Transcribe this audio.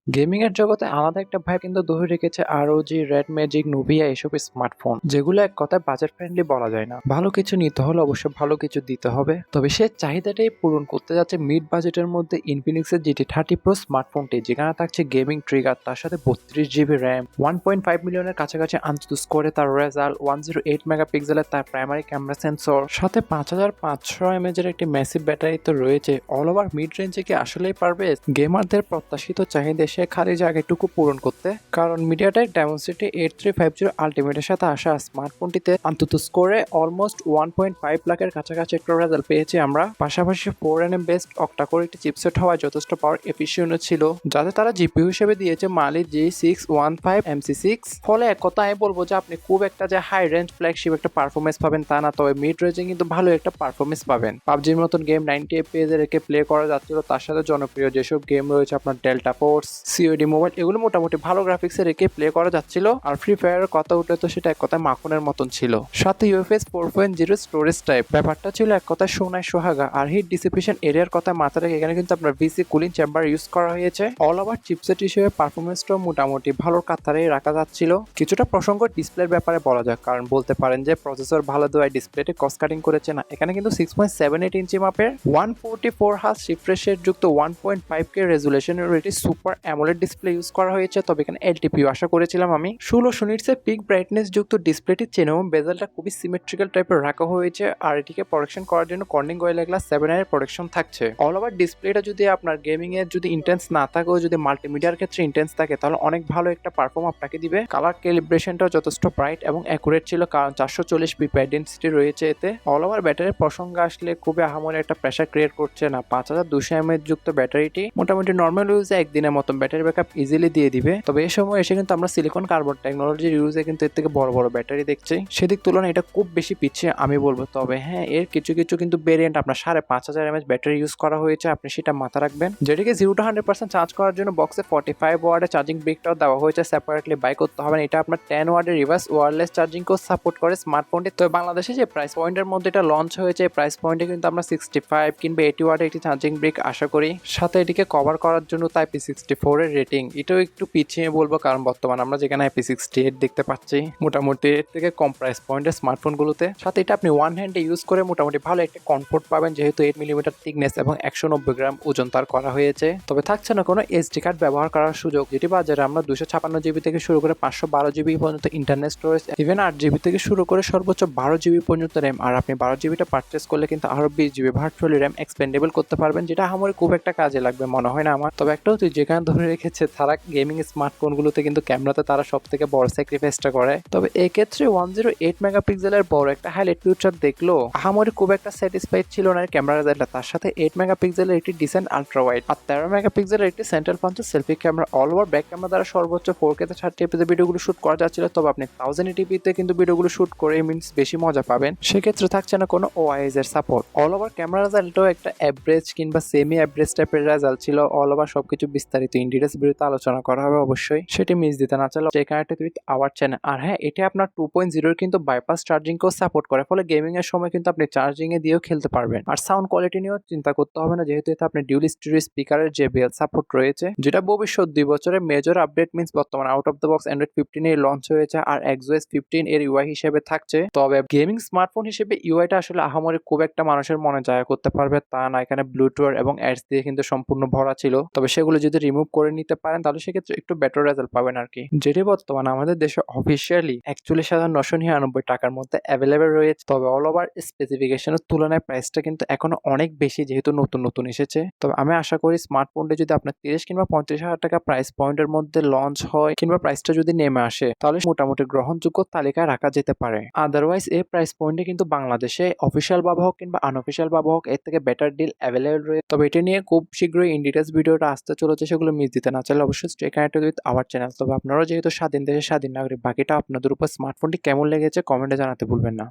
Gaming এর জগতে আলাদা একটা ভাইব কিন্তু ধরে রেখেছে ROG, রেড ম্যাজিক, নুভিয়া এসব স্মার্টফোন, যেগুলো এক কথায় বাজেট ফ্রেন্ডলি বলা যায় না। ভালো কিছু নিতে হলে অবশ্যই ভালো কিছু দিতে হবে। তবে সে চাহিদাটাই পূরণ করতে যাচ্ছে মিড বাজেটের মধ্যে ইনফিনিক্সের GT30 Pro স্মার্টফোনটি, যেখানে থাকছে গেমিং ট্রিগার, তার সাথে 32GB র্যাম, 1.5 মিলিয়নের কাছাকাছি আন্তঃ স্কোরে তার রেজাল্ট, 108 মেগাপিক্সেলের তার প্রাইমারি ক্যামেরা সেন্সর, সাথে 5500 mAh এর একটি ম্যাসিভ ব্যাটারি তো রয়েছে। অল ওভার মিড রেঞ্জে কি আসলেই পারবে গেমারদের প্রত্যাশিত চাহিদা সে খালি জায়গাটুকু পূরণ করতে? কারণ মিডিয়াটেক ডায়মন্সিটি 8350 আলটিমেটের সাথে আসা স্মার্টফোনটিতে অন্তত স্কোরে অলমোস্ট 1.5 লাখের কাছাকাছি একটা রেজাল্ট পেয়েছি আমরা। পাশাপাশি 4nm বেস্ট অক্টাকোর একটি চিপসেট হওয়ায় যথেষ্ট পাওয়ার এফিসিয়েন্ট ছিল, যাতে তারা জিপিইউ হিসেবে দিয়েছে মালি G615MC6। ফলে এক কথা আমি বলবো যে আপনি খুব একটা যে হাই রেঞ্জ ফ্ল্যাগশিপ একটা পারফরমেন্স পাবেন তা না, তবে মিড রেঞ্জে কিন্তু ভালো একটা পারফরমেন্স পাবেন। পাবজির মতন গেম 90 FPS এ রেখে প্লে করা যাচ্ছিল, তার সাথে জনপ্রিয় যেসব গেম রয়েছে আপনার ডেল্টা ফোর্স, সিওডি মোবাইল, এগুলো মোটামুটি ভালো গ্রাফিক্সে রেখে প্লে করা যাচ্ছিল। আর ফ্রি ফায়ারের কথা উঠলে তো সেটা এক কথায় মাখনের মতন ছিল। সাথে UFS 4.0 স্টোরেজ টাইপ, ব্যাপারটা ছিল এক কথায় সোনায় সোহাগা। আর হিট ডিসিপেশন এরিয়ার কথা মাথায় রেখে এখানে কিন্তু আপনার ভিসি কুলিং চেম্বার ইউজ করা হয়েছে। অল ওভার চিপসেট হিসেবে পারফরমেন্সটাও মোটামুটি ভালো কাতারেই রাখা যাচ্ছিল। কিছুটা প্রসঙ্গ ডিসপ্লের ব্যাপারে বলা যাক, কারণ বলতে পারেন যে প্রসেসর ভালো দেওয়ায় ডিসপ্লেতে কস্ট কাটিং করেছে না। এখানে কিন্তু 6.78 ইঞ্চি মাপের 144 হার্জ রিফ্রেশ রেট যুক্ত 1.5K রেজুলেশনের এটি সুপার অ্যামোলেড ডিসপ্লে ইউজ করা হয়েছে। তবে এখানে LTPO আশা করেছিলাম আমি। 1600 নিটসের পিক ব্রাইটনেস যুক্ত ডিসপ্লেটি চেনেও বেজেলটা খুবই সিমেট্রিক্যাল টাইপের রাখা হয়েছে। আর এটিকে প্রোটেকশন করার জন্য কর্নিং গোরিলা গ্লাস 7 এর প্রোটেকশন থাকছে। অল ওভার ডিসপ্লেটা যদি আপনার গেমিং এর যদি ইন্টেন্স না থাকেও যদি মাল্টিমিডিয়ার ক্ষেত্রে ইন্টেন্স থাকে, তাহলে অনেক ভালো একটা পারফর্ম আপনাকে দিবে। কালার ক্যালিব্রেশনটাও যথেষ্ট ব্রাইট এবং অ্যাকুরেট ছিল, কারণ 440 পিপি ডেনসিটি রয়েছে এতে। অল ওভার ব্যাটারির প্রসঙ্গ আসলে খুবই আহামরি একটা প্রেসার ক্রিয়েট করছে না। 5200 mAh যুক্ত ব্যাটারিটি মোটামুটি নর্মাল ইউজে একদিনের মতন ব্যাটারি ব্যাকআপ ইজিলি দিয়ে দিবে। তবে এই সময় এসে কিন্তু আমরা সিলিকন কার্বন টেকনোলজির ইউজে কিন্তু এর থেকে বড় বড় ব্যাটারি দেখছি, সেদিক তুলনায় এটা খুব বেশি পিছিয়ে আমি বলবো। তবে হ্যাঁ, এর কিছু কিছু কিন্তু ভেরিয়েন্ট আপনার 5500 mAh ব্যাটারি ইউজ করা হয়েছে, আপনি সেটা মাথা রাখবেন। যেটিকে 0 to 100% চার্জ করার জন্য বক্সে 45 ওয়াটের চার্জিং ব্রিকটাও দেওয়া হয়েছে, সেপারেটলি বাই করতে হবে না। এটা আপনার 10 ওয়াটের রিভার্স ওয়্যারলেস চার্জিংকেও সাপোর্ট করে স্মার্টফোনটি। তো বাংলাদেশে যে প্রাইস পয়েন্টের মধ্যে এটা লঞ্চ হয়েছে, প্রাইস পয়েন্টে কিন্তু আমরা 65 কিংবা 80 ওয়াটের একটি চার্জিং ব্রিক আশা করি। সাথে এটিকে কভার করার জন্য তাই IP64 এর রেটিং, এটাও একটু পিছিয়ে বলবো, কারণ বর্তমানে আমরা যেখানে IP68 দেখতে পাচ্ছি মোটামুটি এর থেকে কম প্রাইস পয়েন্টের স্মার্টফোনগুলোতে। সাথে এটা আপনি ওয়ান হ্যান্ডে ইউজ করে মোটামুটি ভালো একটা কমফোর্ট পাবেন, যেহেতু 8mm থিকনেস এবং 190 গ্রাম ওজন তার করা হয়েছে। তবে থাকছে না কোনো SD কার্ড ব্যবহার করার সুযোগ, যেটি বাজারে আমরা 256GB থেকে শুরু করে 512GB পর্যন্ত ইন্টারনেট স্টোরেজ, ইভেন 8GB থেকে শুরু করে সর্বোচ্চ 12GB পর্যন্ত র্যাম। আর আপনি 12GBটা পারচেস করলে কিন্তু আরো 20GB ভার্চুয়ালি র্যাম এক্সপেন্ডেবল করতে পারবেন, যেটা আমার খুব একটা কাজে লাগবে মনে হয় না আমার। তবে একটাও তুই যেখানে ধরে রেখেছে তারা গেমিং স্মার্টফোনগুলোতে কিন্তু ক্যামেরাতে তারা সব থেকে বড় স্যাক্রিফাইসটা করে। তবে এক্ষেত্রে 108 মেগাপিক্সেলের বড় একটা হাইলাইট ফিউচার দেখলো আমারই খুব একটা স্যাটিসফাইড ছিল না ক্যামেরা রেজাল্টটা। তার সাথে 8 মেগাপিক্সেলের একটি ডিসেন্ট আলট্রা ওয়াইড আর 13 মেগাপিক্সেলের একটি সেন্ট্রাল পাঞ্চের selfie camera. All over back camera দ্বারা সর্বোচ্চ 4K তে 30 fps ভিডিওগুলো শুট করা যাচ্ছিল। তবে আপনি 1080p তে কিন্তু ভিডিওগুলো শুট করে মিনস বেশি মজা পাবেন। সেক্ষেত্রে থাকছে না কোনো OIS এর সাপোর্ট। অল ওভার ক্যামেরা রেজাল্টও একটা অ্যাভারেজ কিংবা সেমি অ্যাভারেজ টাইপের রেজাল্ট ছিল। অল ওভার সবকিছু বিস্তারিত ইন ডিটেইলস ভিডিওতে আলোচনা করা হবে অবশ্যই, সেটি মিস দিতে না চাইলে check out with our channel. আর হ্যাঁ, এটা আপনার 2.0 এর কিন্তু বাইপাস চার্জিংকেও সাপোর্ট করে, ফলে গেমিং এর সময় কিন্তু আপনি চার্জিং এ দিয়েও খেলতে পারবেন। আর সাউন্ড কোয়ালিটি নিয়েও চিন্তা করতে হবে না, যেহেতু এতে আপনি ডিউয়াল স্টেরিও স্পিকারের JBL সাপোর্ট রয়েছে, যেটা ভবিষ্যৎ 2 বছরের মেজর আপডেট মিন্স বর্তমানে out of the box Android 15 এর লঞ্চ হয়েছে আর XOS 15 এর UI হিসেবে থাকছে। তবে গেমিং স্মার্টফোন হিসেবে UIটা আসলে আহামরি খুব একটা মানুষের মনে জায়গা করতে পারবে তা না। এখানে ব্লুটুথ এবং অ্যাডস দিয়ে কিন্তু সম্পূর্ণ ভরা ছিল, তবে সেগুলো যদি রিমুভ করে নিতে পারেন তাহলে সেক্ষেত্রে একটু বেটার রেজাল্ট পাবেন আর কি। যেটি বর্তমানে আমাদের দেশে অফিসিয়ালি 41,999 টাকার মধ্যে অ্যাভেলেবেল রয়েছে। তবে অল ওভার স্পেসিফিকেশনের তুলনায় প্রাইসটা কিন্তু এখনো অনেক বেশি, যেহেতু নতুন নতুন এসেছে। তবে আমি আশা করি স্মার্টফোনটা যদি আপনার 30 কিংবা 35,000 টাকা প্রাইস পয়েন্টের মধ্যে লঞ্চ হয় কিংবা প্রাইসটা যদি নেমে আসে, তাহলে মোটামুটি গ্রহণযোগ্য তালিকায় রাখা যেতে পারে। আদারওয়াইজ এই প্রাইস পয়েন্টে কিন্তু বাংলাদেশে অফিসিয়াল ভাবে হোক কিংবা আনঅফিসিয়াল ভাবে হোক এর থেকে বেটার ডিল অ্যাভেলেবল রয়েছে। তবে এটা নিয়ে খুব শীঘ্রই ইন ডিটেইলস ভিডিওটা আসতে চলেছে, সেগুলো মিস দিতে না চাইলে অবশ্যই stay connected with our channel. তবে আপনারাও যেহেতু স্বাধীন দেশের স্বাধীন নাগরিক, বাকিটা আপনাদের উপর। স্মার্টফোনটি কেমন লেগেছে কমেন্টে জানাতে ভুলবেন না।